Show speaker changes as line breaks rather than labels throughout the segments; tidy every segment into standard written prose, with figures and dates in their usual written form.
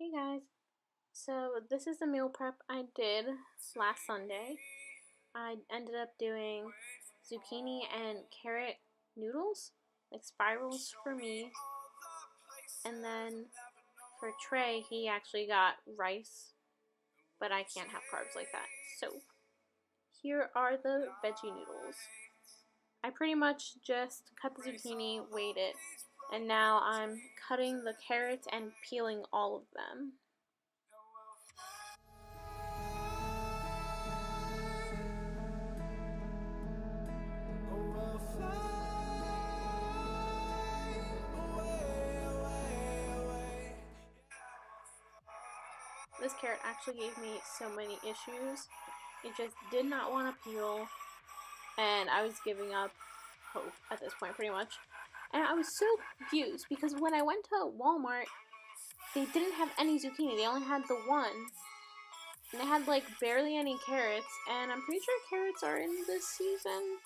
Hey guys, so this is the meal prep I did last Sunday. I ended up doing zucchini and carrot noodles, like spirals for me, and then for Trey he actually got rice, but I can't have carbs like that. So here are the veggie noodles. I pretty much just cut the zucchini, weighed it, and now I'm cutting the carrots and peeling all of them. This carrot actually gave me so many issues. It just did not want to peel, and I was giving up hope at this point pretty much. And I was so confused because when I went to Walmart, they didn't have any zucchini. They only had the one. And they had like barely any carrots, and I'm pretty sure carrots are in this season.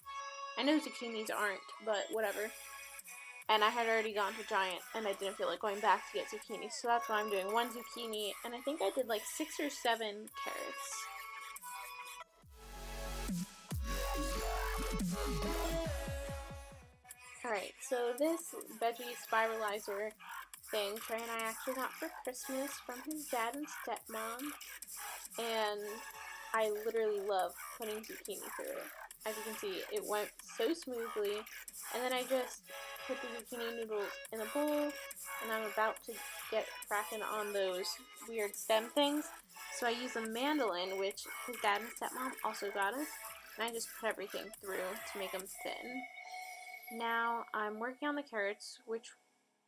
I know zucchinis aren't, but whatever. And I had already gone to Giant, and I didn't feel like going back to get zucchini, so that's why I'm doing one zucchini, and I think I did like 6 or 7 carrots. Alright, so this veggie spiralizer thing Trey and I actually got for Christmas from his dad and stepmom, and I literally love putting zucchini through it. As you can see, it went so smoothly, and then I just put the zucchini noodles in a bowl, and I'm about to get cracking on those weird stem things. So I use a mandolin, which his dad and stepmom also got us, and I just put everything through to make them thin. Now I'm working on the carrots, which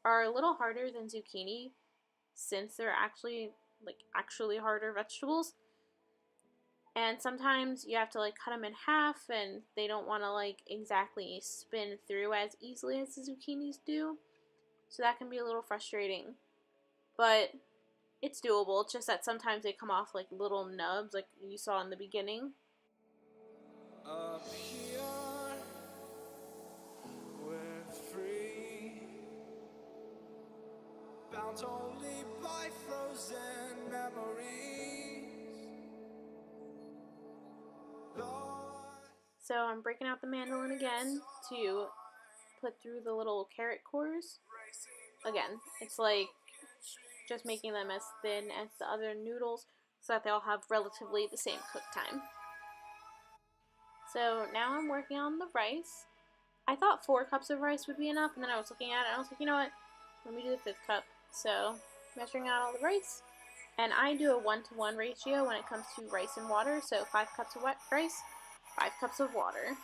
are a little harder than zucchini since they're actually harder vegetables. And sometimes you have to like cut them in half, and they don't want to like exactly spin through as easily as the zucchinis do. So that can be a little frustrating. But it's doable. It's just that sometimes they come off like little nubs like you saw in the beginning.
Up here, we're free, bound only by frozen memories.
So I'm breaking out the mandolin again to put through the little carrot cores. Again, it's like just making them as thin as the other noodles so that they all have relatively the same cook time. So now I'm working on the rice. I thought 4 cups of rice would be enough, and then I was looking at it and I was like, you know what, let me do the 5th cup. So measuring out all the rice, and I do a 1-to-1 ratio when it comes to rice and water, so 5 cups of wet rice, 5 cups of water.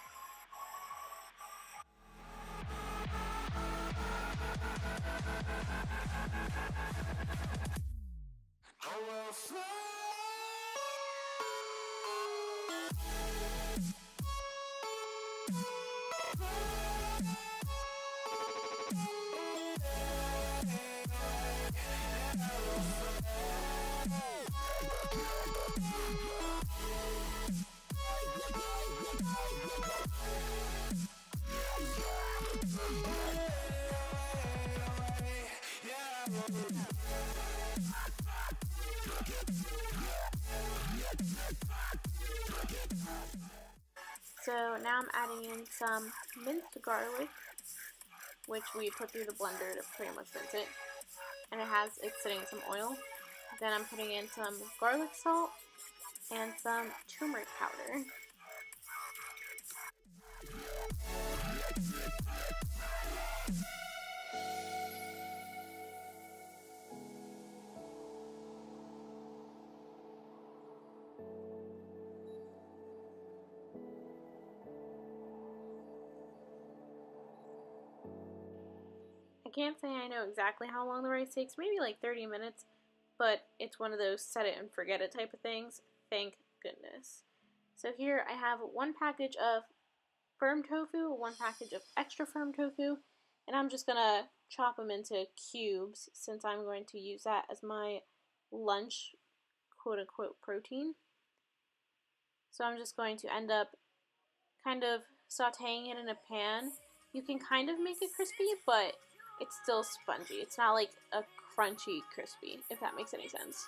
So now I'm adding in some minced garlic, which we put through the blender to pretty much mince it, and it's sitting in some oil. Then I'm putting in some garlic salt and some turmeric powder. I can't say I know exactly how long the rice takes, maybe like 30 minutes, but it's one of those set it and forget it type of things. Thank goodness. So here I have 1 package of firm tofu, 1 package of extra firm tofu, and I'm just gonna chop them into cubes since I'm going to use that as my lunch quote-unquote protein. So I'm just going to end up kind of sauteing it in a pan. You can kind of make it crispy, but it's still spongy. It's not like a crunchy crispy, if that makes any sense.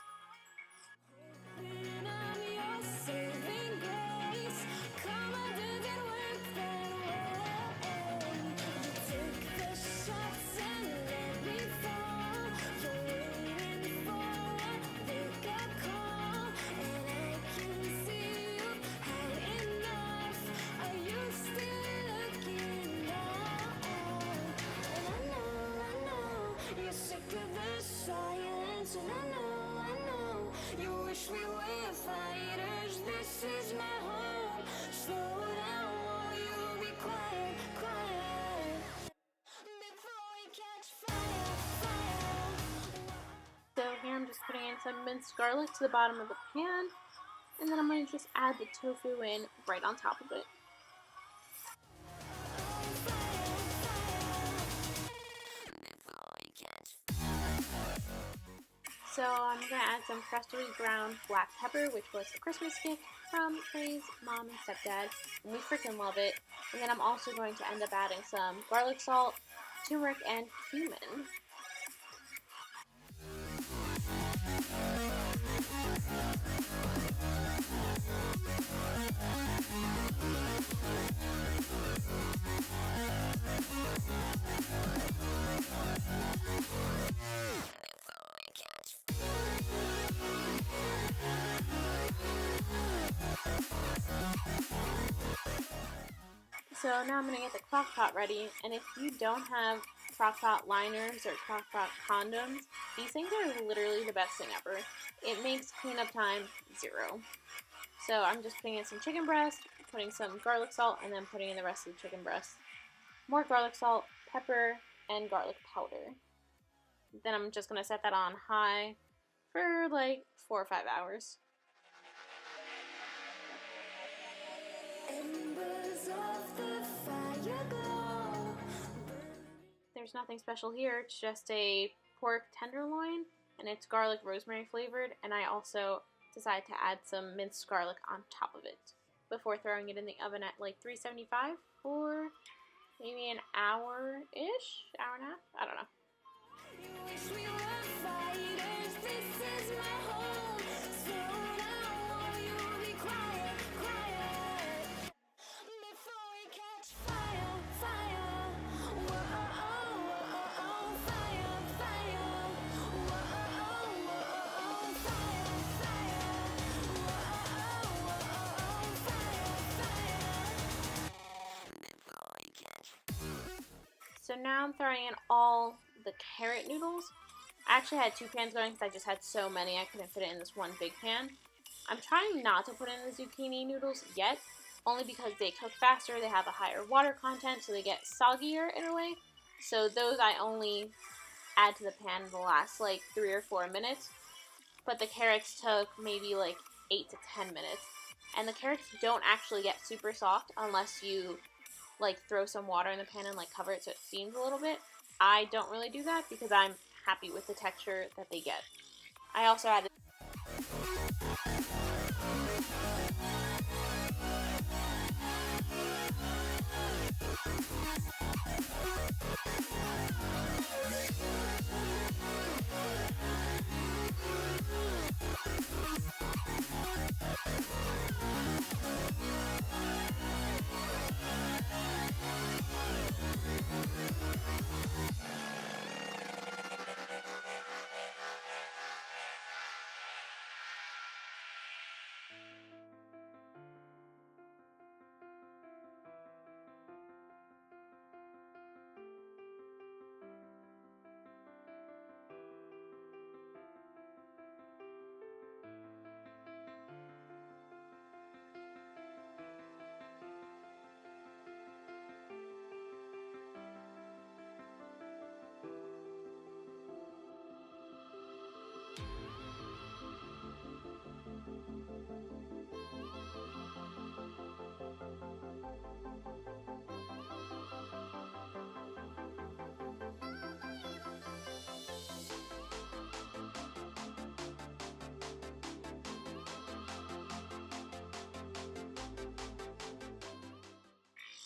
We were fighters, this is my home. Slow down, will you be quiet, quiet? Before we catch fire, fire.
So here I'm just putting in some minced garlic to the bottom of the pan, and then I'm going to just add the tofu in right on top of it. So I'm going to add some freshly ground black pepper, which was the Christmas gift from Trey's mom and stepdad, and we freaking love it. And then I'm also going to end up adding some garlic salt, turmeric, and cumin. So now I'm going to get the crock pot ready, and if you don't have crock pot liners or crock pot condoms, these things are literally the best thing ever. It makes cleanup time 0. So I'm just putting in some chicken breast, putting some garlic salt, and then putting in the rest of the chicken breast. More garlic salt, pepper, and garlic powder. Then I'm just going to set that on high for like 4 or 5 hours. There's nothing special here, it's just a pork tenderloin, and it's garlic rosemary flavored, and I also decided to add some minced garlic on top of it before throwing it in the oven at like 375 for maybe an hour-ish, hour and a half, I don't know. So now I'm throwing in all the carrot noodles. I actually had 2 pans going because I just had so many I couldn't fit it in this one big pan. I'm trying not to put in the zucchini noodles yet, only because they cook faster, they have a higher water content, so they get soggier in a way. So those I only add to the pan in the last like 3 or 4 minutes. But the carrots took maybe like 8 to 10 minutes. And the carrots don't actually get super soft unless you like throw some water in the pan and like cover it so it steams a little bit. I don't really do that because I'm happy with the texture that they get. I also added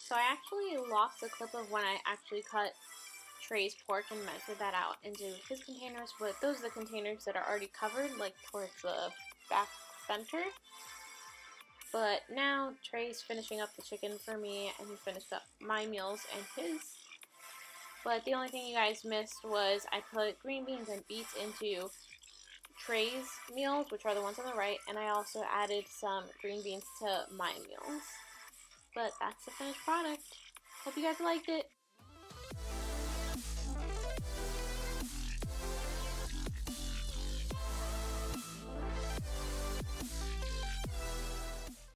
So I actually lost a clip of when I actually cut Trey's pork and measured that out into his containers, but those are the containers that are already covered, like towards the back center. But now Trey's finishing up the chicken for me, and he finished up my meals and his. But the only thing you guys missed was I put green beans and beets into Trey's meals, which are the ones on the right, and I also added some green beans to my meals. But that's the finished product. Hope you guys liked it.